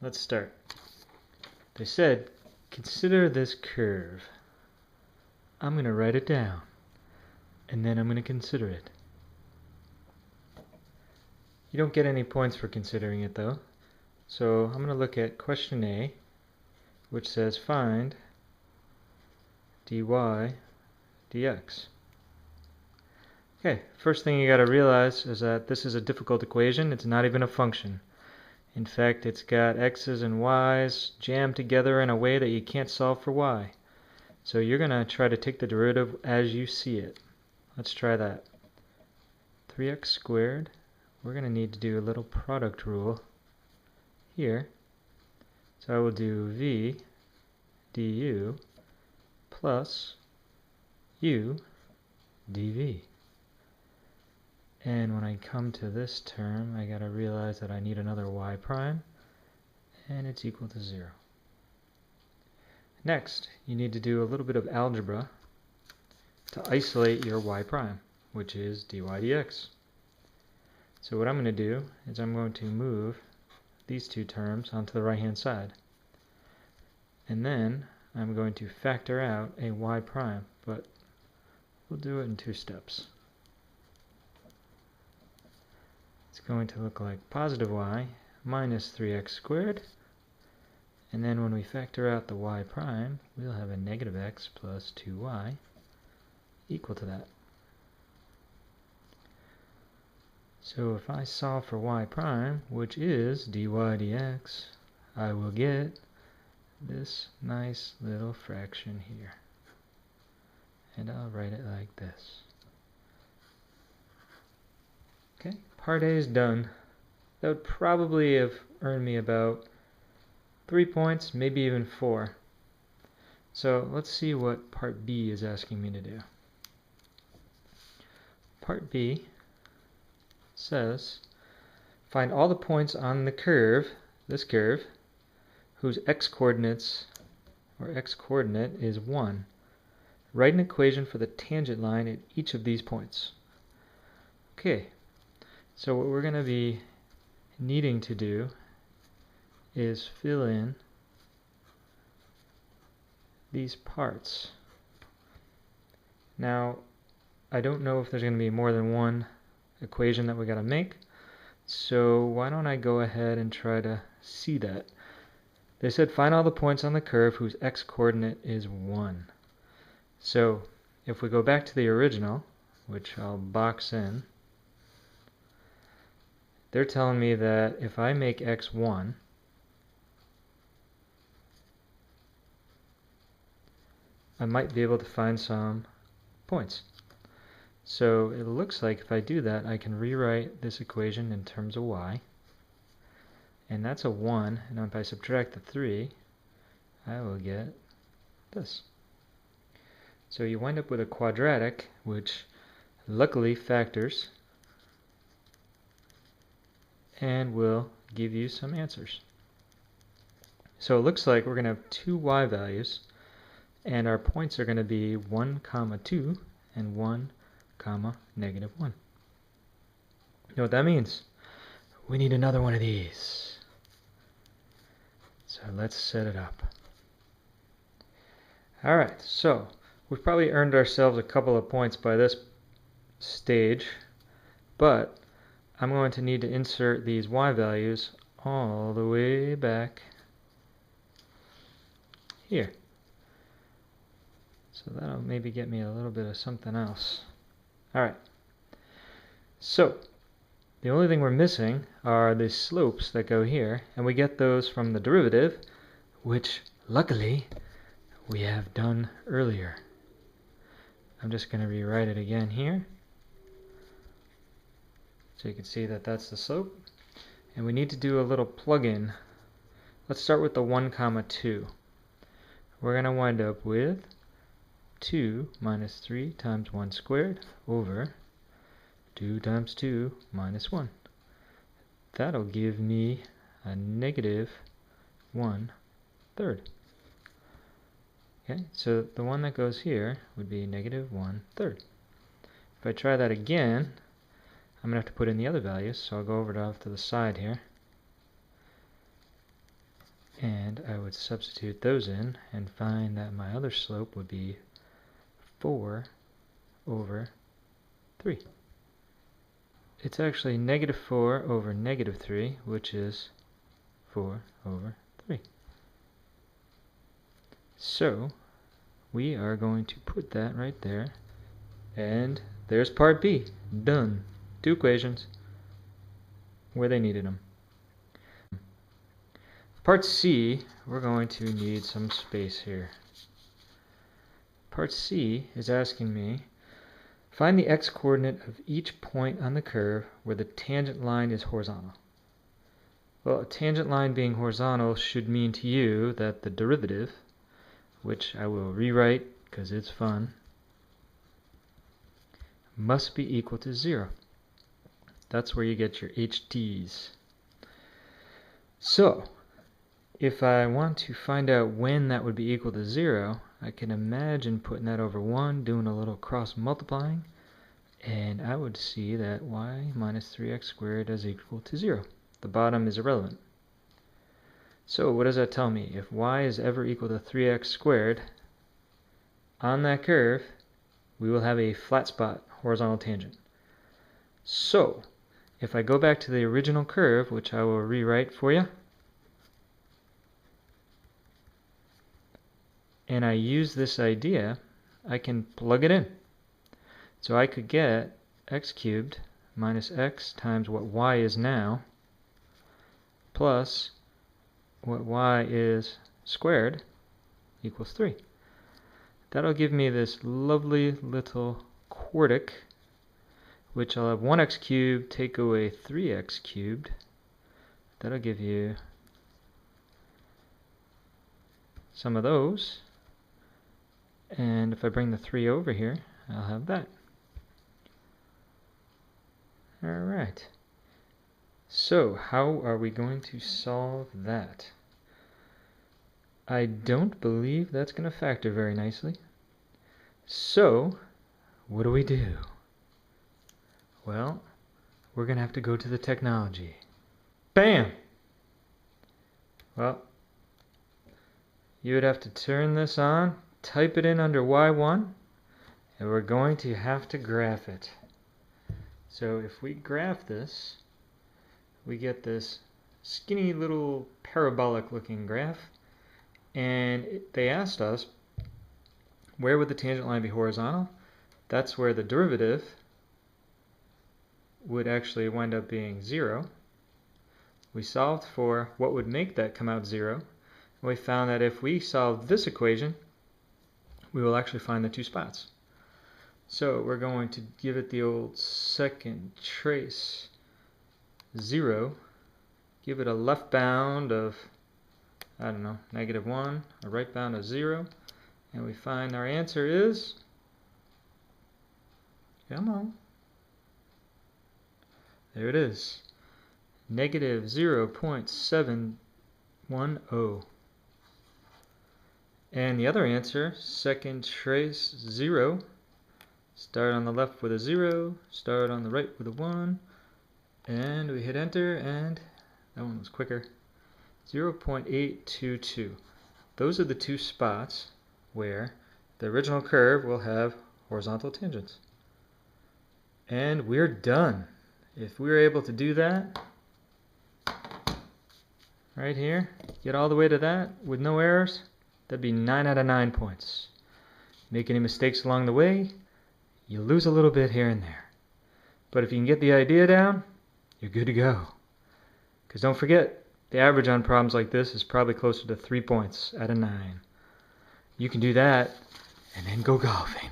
let's start. They said, consider this curve. I'm going to write it down, and then I'm going to consider it. You don't get any points for considering it though. So I'm going to look at question A, which says find dy dx. Okay, first thing you got to realize is that this is a difficult equation. It's not even a function. In fact, it's got x's and y's jammed together in a way that you can't solve for y. So you're going to try to take the derivative as you see it. Let's try that. 3x squared. We're going to need to do a little product rule here. So I will do v du plus u dv. And when I come to this term, I gotta realize that I need another y prime, and it's equal to 0. Next, you need to do a little bit of algebra to isolate your y prime, which is dy dx. So what I'm going to do is I'm going to move these two terms onto the right hand side. And then I'm going to factor out a y prime, but we'll do it in 2 steps. It's going to look like positive y minus 3x squared. And then when we factor out the y prime, we'll have a negative x plus 2y equal to that. So if I solve for y prime, which is dy dx, I will get this nice little fraction here. And I'll write it like this. Okay, part A is done. That would probably have earned me about 3 points, maybe even 4. So let's see what part B is asking me to do. Part B says, find all the points on the curve, this curve, whose x-coordinates, or x-coordinate is 1. Write an equation for the tangent line at each of these points. Okay, so what we're going to be needing to do is fill in these parts. Now, I don't know if there's going to be more than one equation that we got to make, so why don't I go ahead and try to see that. They said find all the points on the curve whose x-coordinate is 1. So if we go back to the original, which I'll box in, they're telling me that if I make x 1, I might be able to find some points. So it looks like if I do that, I can rewrite this equation in terms of y. And that's a 1, and if I subtract the 3, I will get this. So you wind up with a quadratic, which luckily factors and will give you some answers. So it looks like we're going to have 2 y values, and our points are going to be 1, 2 and 1, negative 1. You know what that means? We need another one of these. So let's set it up. Alright, so we've probably earned ourselves a couple of points by this stage, but I'm going to need to insert these y values all the way back here. So that'll maybe get me a little bit of something else. Alright, so the only thing we're missing are the slopes that go here, and we get those from the derivative, which luckily we have done earlier. I'm just going to rewrite it again here, so you can see that that's the slope. And we need to do a little plug-in. Let's start with the 1, 2. We're going to wind up with 2 minus 3 times 1 squared over 2 times 2 minus 1. That'll give me a negative 1/3. Okay, so the one that goes here would be negative 1/3. If I try that again, I'm going to have to put in the other values, so I'll go over to off to the side here. And I would substitute those in and find that my other slope would be 4 over 3. It's actually -4 over -3, which is 4 over 3. So we are going to put that right there, and there's part B. Done. 2 equations where they needed them. Part C, we're going to need some space here. Part C is asking me, find the x-coordinate of each point on the curve where the tangent line is horizontal. Well, a tangent line being horizontal should mean to you that the derivative, which I will rewrite because it's fun, must be equal to 0. That's where you get your HTs. So, if I want to find out when that would be equal to 0, I can imagine putting that over 1, doing a little cross multiplying, and I would see that y minus 3x squared is equal to 0. The bottom is irrelevant. So what does that tell me? If y is ever equal to 3x squared, on that curve, we will have a flat spot horizontal tangent. So, if I go back to the original curve, which I will rewrite for you, and I use this idea, I can plug it in. So I could get x cubed minus x times what y is now, plus what y is squared equals 3. That'll give me this lovely little quartic, which I'll have 1x cubed take away 3x cubed. That'll give you some of those. And if I bring the 3 over here, I'll have that. Alright. So, how are we going to solve that? I don't believe that's going to factor very nicely. So, what do we do? Well, we're going to have to go to the technology. Bam! Well, you would have to turn this on, type it in under y1, and we're going to have to graph it. So if we graph this, we get this skinny little parabolic looking graph, and they asked us, where would the tangent line be horizontal? That's where the derivative would actually wind up being 0. We solved for what would make that come out 0, and we found that if we solve this equation, we will actually find the 2 spots. So we're going to give it the old second trace 0, give it a left bound of, I don't know, -1, a right bound of 0, and we find our answer is, come on, there it is, -0.710. And the other answer, second trace 0, start on the left with a 0, start on the right with a 1, and we hit enter, and that one was quicker, 0.822. Those are the 2 spots where the original curve will have horizontal tangents. And we're done. If we were able to do that, right here, get all the way to that with no errors, that'd be 9 out of 9 points. Make any mistakes along the way, you lose a little bit here and there. But if you can get the idea down, you're good to go. Because don't forget, the average on problems like this is probably closer to 3 points out of 9. You can do that, and then go golfing.